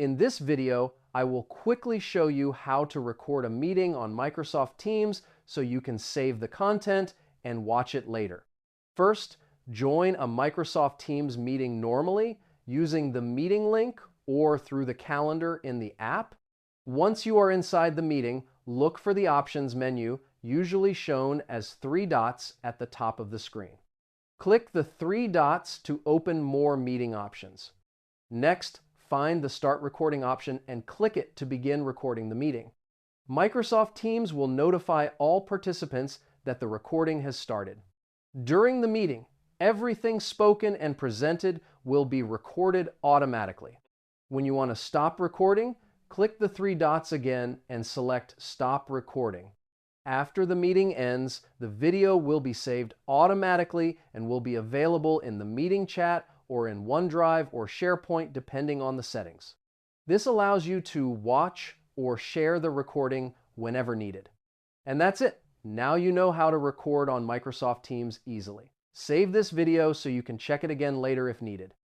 In this video, I will quickly show you how to record a meeting on Microsoft Teams so you can save the content and watch it later. First, join a Microsoft Teams meeting normally using the meeting link or through the calendar in the app. Once you are inside the meeting, look for the options menu, usually shown as 3 dots at the top of the screen. Click the 3 dots to open more meeting options. Next, find the Start Recording option and click it to begin recording the meeting. Microsoft Teams will notify all participants that the recording has started. During the meeting, everything spoken and presented will be recorded automatically. When you want to stop recording, click the 3 dots again and select Stop Recording. After the meeting ends, the video will be saved automatically and will be available in the meeting chat or in OneDrive or SharePoint depending on the settings. This allows you to watch or share the recording whenever needed. And that's it. Now you know how to record on Microsoft Teams easily. Save this video so you can check it again later if needed.